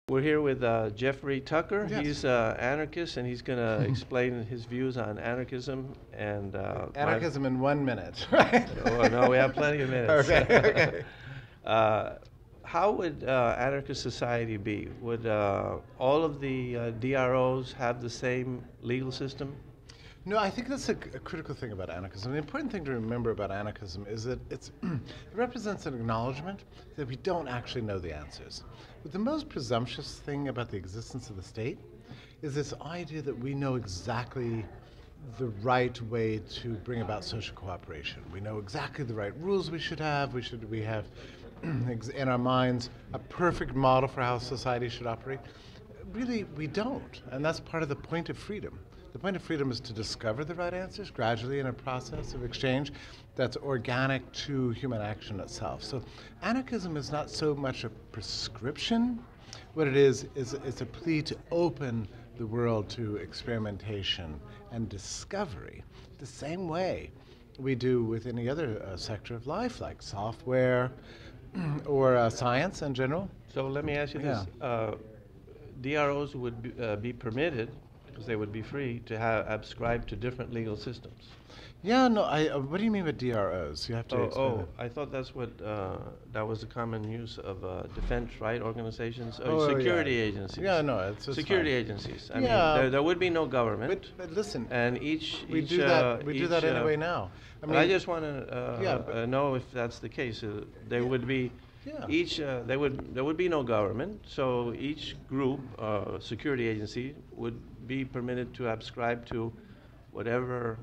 We're here with Jeffrey Tucker. Yes. He's an anarchist, and he's going to explain his views on anarchism and Anarchism in 1 minute, right? Oh no, we have plenty of minutes. Okay. How would anarchist society be? Would all of the DROs have the same legal system? No, I think that's a critical thing about anarchism. The important thing to remember about anarchism is that it represents an acknowledgement that we don't actually know the answers. But the most presumptuous thing about the existence of the state is this idea that we know exactly the right way to bring about social cooperation. We know exactly the right rules we should have. We have in our minds a perfect model for how society should operate. Really, we don't, and that's part of the point of freedom. The point of freedom is to discover the right answers gradually in a process of exchange that's organic to human action itself. So anarchism is not so much a prescription. What it is it's a plea to open the world to experimentation and discovery the same way we do with any other sector of life, like software or science in general. So let me ask you this. DROs would be permitted, because they would be free, to subscribe to different legal systems. Yeah, no, what do you mean by DROs? You have to explain that. I thought that's what, that was the common use of defense right organizations, security agencies. Yeah, no, it's security fine. agencies. I Yeah. mean, there would be no government. But listen, and we do that anyway now. I mean, I just want to know if that's the case. There would be there would be no government, so each group, security agency, would be permitted to subscribe to whatever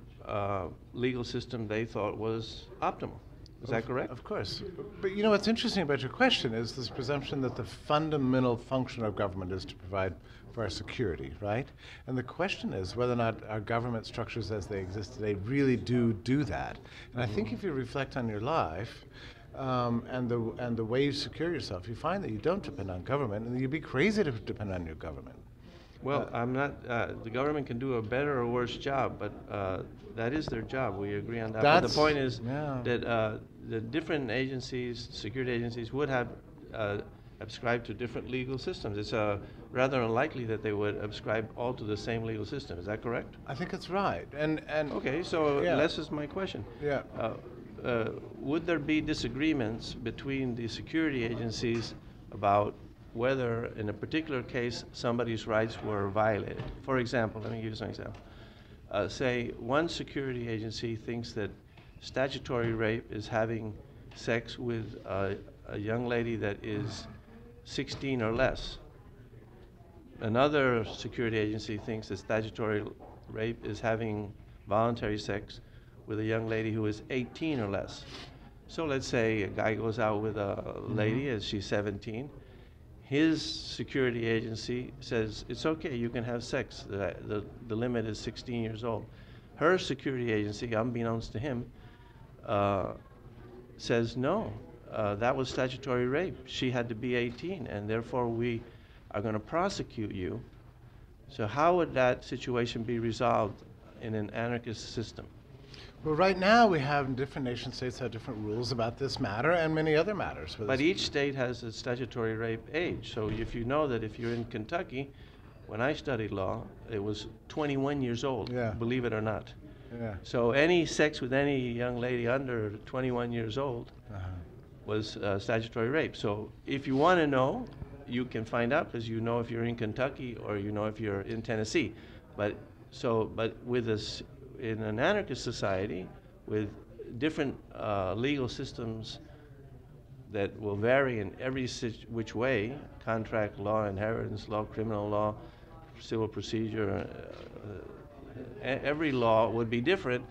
legal system they thought was optimal. Is that correct? Of course. But you know what's interesting about your question is this presumption that the fundamental function of government is to provide for our security, right? And the question is whether or not our government structures as they exist today really do that. And I think if you reflect on your life, and the way you secure yourself, you find that you don't depend on government, and you'd be crazy to depend on your government. Well, I'm not. The government can do a better or worse job, but that is their job. We agree on that. But the point is that the different agencies, security agencies, would have subscribed to different legal systems. It's rather unlikely that they would subscribe all to the same legal system. Is that correct? I think it's right. And okay, so this is my question. Yeah. Would there be disagreements between the security agencies about whether, in a particular case, somebody's rights were violated? For example, let me give you some example. Say one security agency thinks that statutory rape is having sex with a young lady that is 16 or less. Another security agency thinks that statutory rape is having voluntary sex with a young lady who is 18 or less. So let's say a guy goes out with a lady as she's 17. His security agency says, it's okay, you can have sex. The limit is 16 years old. Her security agency, unbeknownst to him, says, no, that was statutory rape. She had to be 18, and therefore we are going to prosecute you. So how would that situation be resolved in an anarchist system? Well, right now we have different nation states have different rules about this matter and many other matters. But each state has a statutory rape age. So if you know that if you're in Kentucky, when I studied law, it was 21 years old, believe it or not. Yeah. So any sex with any young lady under 21 years old was statutory rape. So if you want to know, you can find out, because you know if you're in Kentucky or you know if you're in Tennessee. But with this, in an anarchist society with different legal systems that will vary in every which way, contract law, inheritance law, criminal law, civil procedure, every law would be different,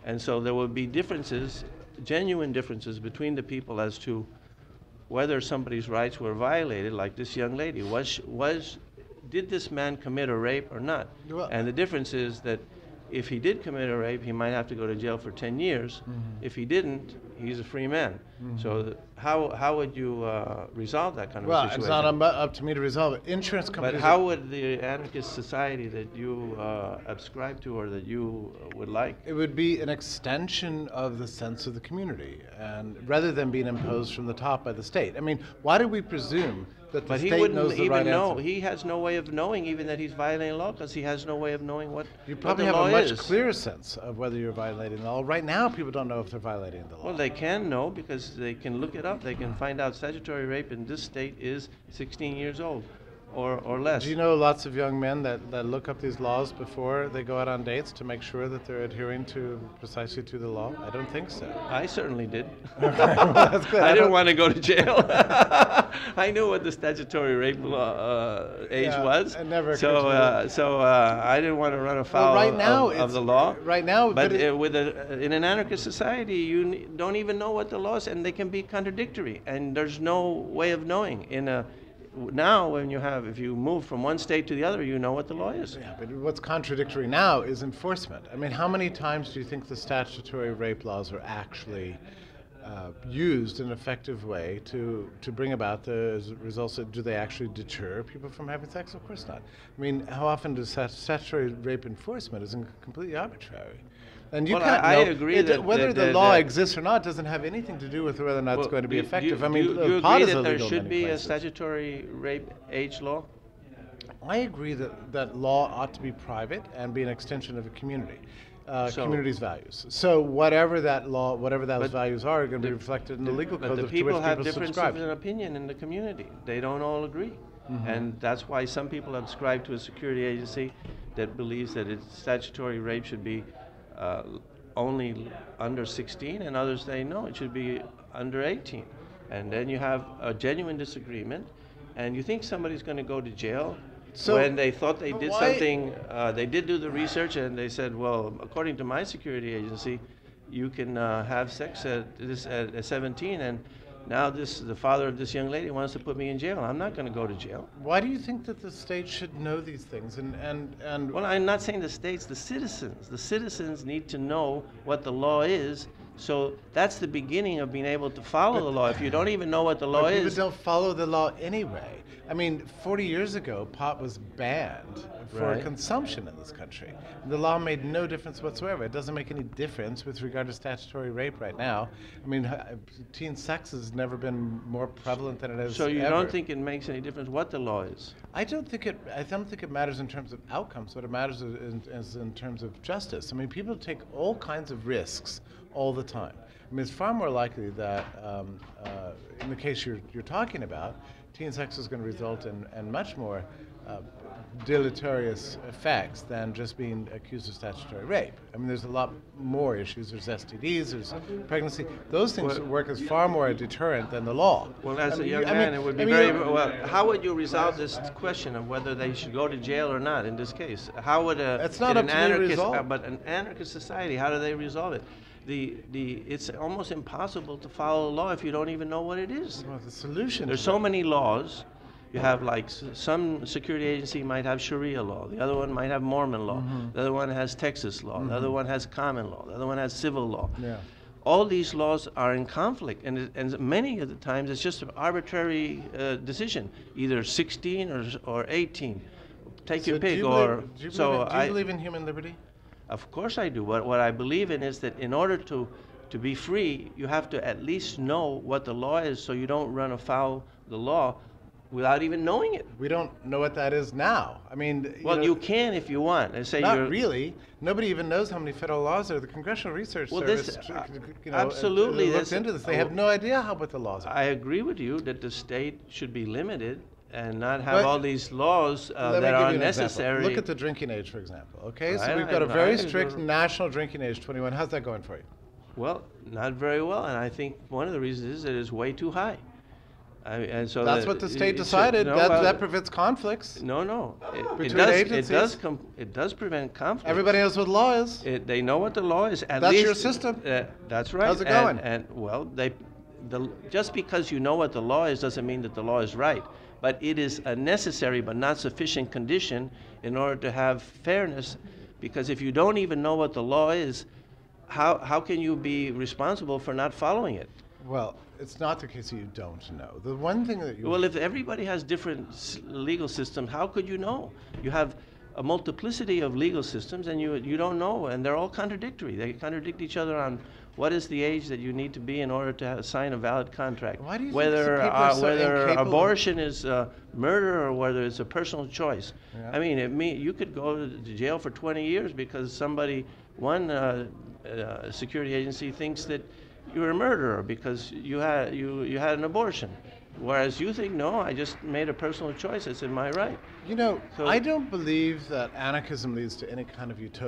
and so there would be differences, genuine differences between the people as to whether somebody's rights were violated, like this young lady. Did this man commit a rape or not? Well, and the difference is that if he did commit a rape, he might have to go to jail for 10 years. If he didn't, he's a free man. So how would you resolve that kind of a situation? Well, it's not up to me to resolve it. Insurance companies... But how would the anarchist society that you subscribe to or that you would like? It would be an extension of the sense of the community, and rather than being imposed from the top by the state. I mean, why do we presume that the But he state wouldn't knows the even right know. answer. He has no way of knowing even that he's violating law because he has no way of knowing what, You what probably the have law a much is. clearer sense of whether you're violating the law. Right now, people don't know if they're violating the law. Well, they can know because they can look it up. They can find out statutory rape in this state is 16 years old or less. Do you know lots of young men that look up these laws before they go out on dates to make sure that they're adhering precisely to the law? I don't think so. I certainly did. That's good. I didn't want to go to jail. I knew what the statutory rape law, age was. It never occurred so I didn't want to run afoul right now of the law. Right now, But in an anarchist society, you don't even know what the law is, and they can be contradictory, and there's no way of knowing. Now, if you move from one state to the other, you know what the law is. Yeah, but what's contradictory now is enforcement. I mean, how many times do you think the statutory rape laws are actually used in an effective way to bring about the results? Do they actually deter people from having sex? Of course not. I mean, how often does statutory rape enforcement is completely arbitrary? And you can't I know agree that whether the law exists or not doesn't have anything to do with whether or not it's going to be effective. I mean, you pot agree is that there illegal in should many be a places. statutory rape age law? I agree that law ought to be private and be an extension of a community, community's values. So whatever that law, whatever those values are going to be reflected in the legal code But the to which people people have differences subscribe. in opinion in the community. They don't all agree. And that's why some people subscribe to a security agency that believes that statutory rape should be only under 16, and others say no, it should be under 18. And then you have a genuine disagreement, and you think somebody's going to go to jail when they thought they did something. They did do the research, and they said, well, according to my security agency, you can have sex at 17, and now the father of this young lady wants to put me in jail. I'm not going to go to jail. Why do you think that the state should know these things? And Well, I'm not saying the states, the citizens. The citizens need to know what the law is. So that's the beginning of being able to follow the law. If you don't even know what the law but people is, don't follow the law anyway. I mean, 40 years ago, pot was banned for Right. consumption in this country. The law made no difference whatsoever. It doesn't make any difference with regard to statutory rape right now. I mean, teen sex has never been more prevalent than it is so you ever. don't think it makes any difference what the law is? I don't think it matters in terms of outcomes. What it matters is in terms of justice. I mean, people take all kinds of risks all the time. I mean, it's far more likely that, in the case you're talking about, teen sex is going to result in much more deleterious effects than just being accused of statutory rape. I mean, there's a lot more issues. There's STDs, there's pregnancy. Those things work as far more a deterrent than the law. Well, as I a mean, young man, it would be very well. How would you resolve this question of whether they should go to jail or not in this case? How would It's not up to me to resolve. But an anarchist society, how do they resolve it? It's almost impossible to follow the law if you don't even know what it is. Well, the solution. There's so many laws. You have like some security agency might have Sharia law, the other one might have Mormon law, the other one has Texas law, the other one has common law, the other one has civil law. Yeah. All these laws are in conflict, and many of the times it's just an arbitrary decision, either 16 or 18. Take your pick. Do you believe in human liberty? Of course I do. What I believe in is that in order to be free, you have to at least know what the law is, so you don't run afoul the law without even knowing it. We don't know what that is now. I mean, Well, you can if you want. And say not really. Nobody even knows how many federal laws there are. The Congressional Research Service, absolutely, looks into this. They have no idea what the laws are. I agree with you that the state should be limited and not have all these laws that are unnecessary. Look at the drinking age, for example. Okay, so I- we've got a I- very I- strict national drinking age, 21. How's that going for you? Well, not very well, and I think one of the reasons is that it's way too high. And so That's what the state decided. That prevents conflicts. No. Between agencies. It does prevent conflict. Everybody knows what law is. They know what the law is. At That's least, your system. That's right. How's it going? And well, just because you know what the law is doesn't mean that the law is right. But it is a necessary but not sufficient condition in order to have fairness. Because if you don't even know what the law is, how can you be responsible for not following it? Well, it's not the case that you don't know. The one thing that you... Well, if everybody has different legal systems, how could you know? You have a multiplicity of legal systems, and you don't know, and they're all contradictory. They contradict each other on what is the age that you need to be in order to sign a valid contract? Why do you think whether some people are so whether incapable of- abortion is murder or whether it's a personal choice. Yeah. I mean, you could go to jail for 20 years because one security agency thinks that you're a murderer because you had an abortion. Whereas you think, no, I just made a personal choice. It's in my right. You know, So- I don't believe that anarchism leads to any kind of utopia.